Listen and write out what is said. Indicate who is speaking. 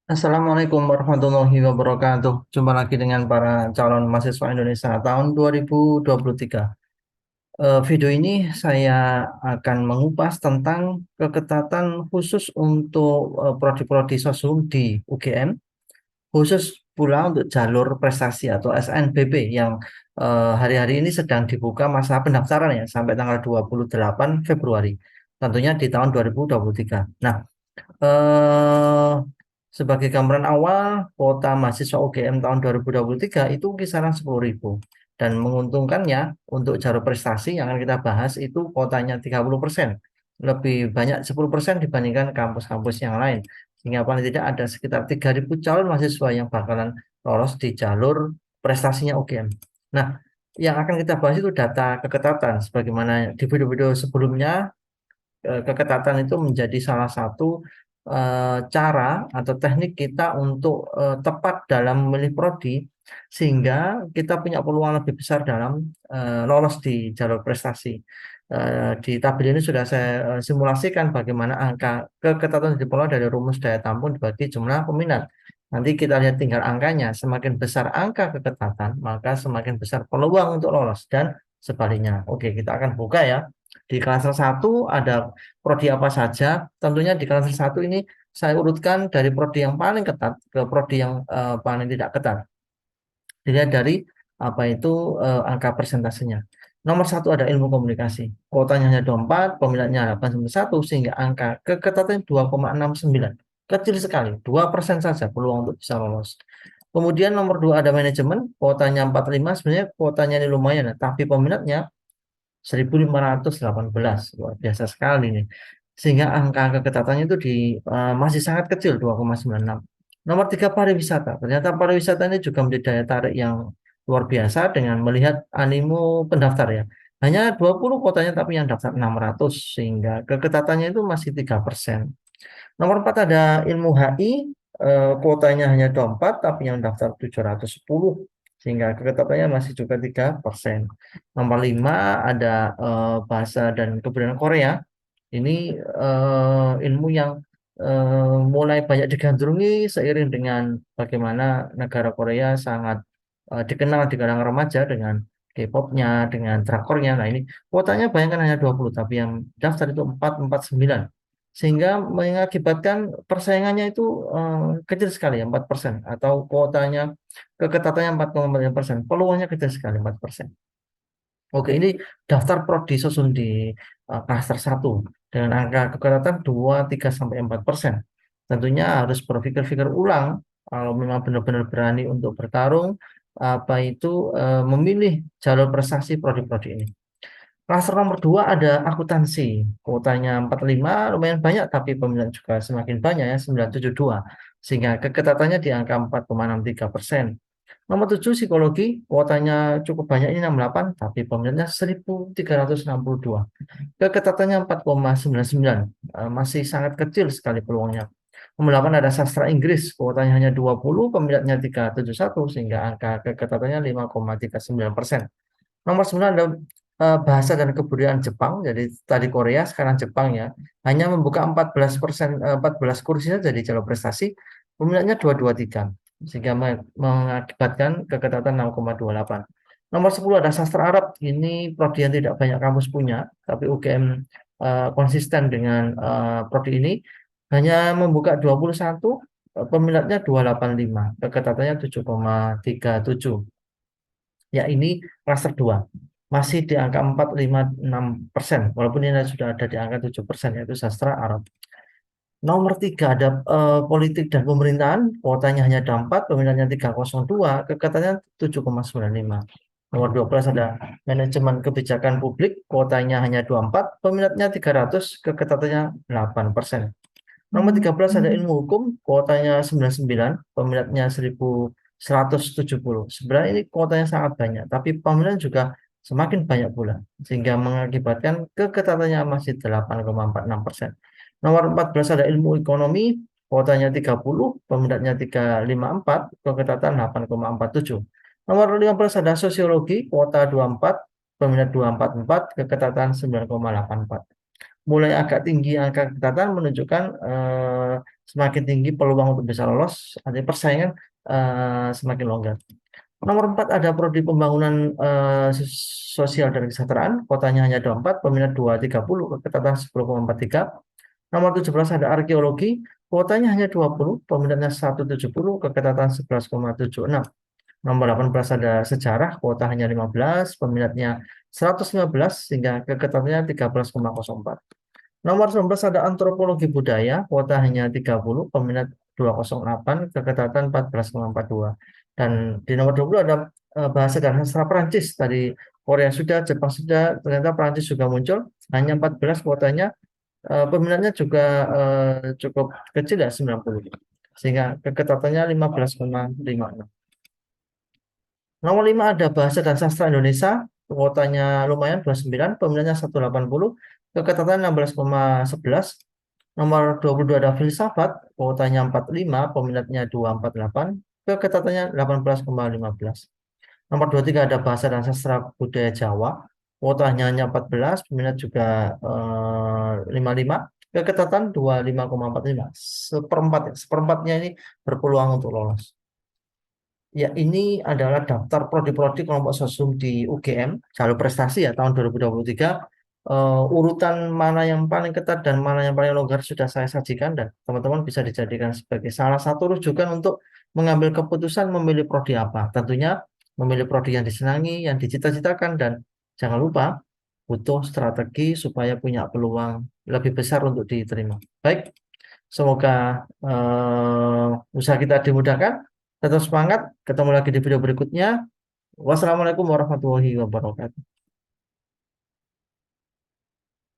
Speaker 1: Assalamualaikum warahmatullahi wabarakatuh. Jumpa lagi dengan para calon mahasiswa Indonesia tahun 2023. Video ini saya akan mengupas tentang keketatan khusus untuk prodi-prodi sosum di UGM, khusus pula untuk jalur prestasi atau SNBP yang hari-hari ini sedang dibuka masa pendaftaran ya sampai tanggal 28 Februari, tentunya di tahun 2023. Nah, eh, sebagai gambaran awal, kuota mahasiswa UGM tahun 2023 itu kisaran 10.000. Dan menguntungkannya untuk jalur prestasi yang akan kita bahas itu kuotanya 30%. Lebih banyak 10% dibandingkan kampus-kampus yang lain. Sehingga paling tidak ada sekitar 3.000 calon mahasiswa yang bakalan lolos di jalur prestasinya UGM. Nah, yang akan kita bahas itu data keketatan. Sebagaimana di video-video sebelumnya, keketatan itu menjadi salah satu cara atau teknik kita untuk tepat dalam memilih prodi sehingga kita punya peluang lebih besar dalam lolos di jalur prestasi. Di tabel ini sudah saya simulasikan bagaimana angka keketatan diperoleh dari rumus daya tampung dibagi jumlah peminat. Nanti kita lihat tinggal angkanya, semakin besar angka keketatan, maka semakin besar peluang untuk lolos dan sebaliknya. Oke, kita akan buka ya. Di klaster satu ada prodi apa saja? Tentunya di klaster satu ini saya urutkan dari prodi yang paling ketat ke prodi yang paling tidak ketat. Dilihat dari apa itu angka persentasenya. Nomor satu ada ilmu komunikasi. Kuotanya hanya 24, peminatnya 891 sehingga angka keketatan 2,69. Kecil sekali, 2% saja peluang untuk bisa lolos. Kemudian nomor dua ada manajemen, kuotanya 45, sebenarnya kuotanya ini lumayan, ya, tapi peminatnya 1.518, luar biasa sekali nih. Sehingga angka keketatannya itu masih sangat kecil 2,96. Nomor tiga pariwisata. Ternyata pariwisata ini juga menjadi daya tarik yang luar biasa dengan melihat animo pendaftar ya. Hanya 20 kotanya tapi yang daftar 600 sehingga keketatannya itu masih 3%. Nomor 4 ada ilmu HI, kuotanya hanya 24 tapi yang daftar 710 sehingga keketatannya masih juga 3%. Nomor 5 ada bahasa dan kebudayaan Korea. Ini ilmu yang mulai banyak digandrungi seiring dengan bagaimana negara Korea sangat dikenal di kalangan remaja dengan K-popnya, dengan drakornya. Nah ini kuotanya bayangkan hanya 20, tapi yang daftar itu 449. Sehingga mengakibatkan persaingannya itu kecil sekali ya, 4%. Atau kuotanya, keketatannya 4,9%. Peluangnya kecil sekali, 4%. Oke, ini daftar prodi susun di klaster satu dengan angka keketatan 2, 3, sampai 4%. Tentunya harus berpikir-pikir ulang kalau memang benar-benar berani untuk bertarung, apa itu memilih jalur prestasi prodi-prodi ini. Klaster nomor 2 ada akuntansi. Kuotanya 45, lumayan banyak, tapi peminat juga semakin banyak ya, 972. Sehingga keketatannya di angka 4,63%. Nomor 7 psikologi, kuotanya cukup banyak ini 68, tapi peminatnya 1.362. Keketatannya 4,99, masih sangat kecil sekali peluangnya. Nomor 8 ada sastra Inggris, kuotanya hanya 20, peminatnya 371, sehingga angka keketatannya 5,39%. Nomor 9 ada bahasa dan kebudayaan Jepang, jadi tadi Korea, sekarang Jepang ya. Hanya membuka 14%, 14 kursi saja di jalur prestasi, peminatnya 223 sehingga mengakibatkan keketatan 6,28. Nomor 10 ada sastra Arab. Ini prodi yang tidak banyak kampus punya, tapi UGM konsisten dengan prodi ini hanya membuka 21, peminatnya 285, keketatannya 7,37. Ya ini klaster 2 masih di angka 4,56%, walaupun ini sudah ada di angka 7%, yaitu sastra Arab. Nomor 3 ada politik dan pemerintahan, kuotanya hanya ada 4, peminatnya 302, kekatannya 7,95. Nomor 12 ada manajemen kebijakan publik, kuotanya hanya 24, peminatnya 300, kekatannya 8%. Nomor 13 ada ilmu hukum, kuotanya 99, peminatnya 1.170. Sebenarnya ini kuotanya sangat banyak, tapi peminat juga semakin banyak pula, sehingga mengakibatkan keketatannya masih 8,46%. Nomor 14 ada ilmu ekonomi, kuotanya 30, peminatnya 354, keketatan 8,47. Nomor 15 ada sosiologi, kuota 24, peminat 244, keketatan 9,84. mulai agak tinggi angka ketatan menunjukkan semakin tinggi peluang untuk bisa lolos, artinya persaingan semakin longgar. Nomor 4 ada prodi pembangunan sosial dan kesejahteraan, kuotanya hanya 24, peminat 230, ketatan 10,43. Nomor 17 ada arkeologi, kuotanya hanya 20, peminatnya 170, keketatan 11,76. Nomor 18 ada sejarah, kuota hanya 15, peminatnya 115, sehingga keketatannya 13,04. Nomor 19 ada antropologi budaya, kuota hanya 30, peminat 208, keketatan 14,42. Dan di nomor 20 ada bahasa dan sastra Perancis. Tadi Korea sudah, Jepang sudah, ternyata Perancis juga muncul, hanya 14 kuotanya, peminatnya juga cukup kecil ya 90. Sehingga keketatannya 15,56. Nomor 5 ada bahasa dan sastra Indonesia, kuotanya lumayan 29, peminatnya 180, keketatan 16,11. Nomor 22 ada filsafat, kuotanya 45, peminatnya 248, keketatannya 18,15. Nomor 23 ada bahasa dan sastra budaya Jawa, kuotanya hanya 14, peminat juga 55, keketatan 25,45. Seperempatnya ini berpeluang untuk lolos. Ya, ini adalah daftar prodi-prodi kelompok sosum di UGM, jalur prestasi ya tahun 2023. Urutan mana yang paling ketat dan mana yang paling longgar sudah saya sajikan dan teman-teman bisa dijadikan sebagai salah satu rujukan untuk mengambil keputusan memilih prodi apa. Tentunya memilih prodi yang disenangi, yang dicita-citakan dan jangan lupa butuh strategi supaya punya peluang lebih besar untuk diterima. Baik, semoga usaha kita dimudahkan. Tetap semangat. Ketemu lagi di video berikutnya. Wassalamualaikum warahmatullahi wabarakatuh.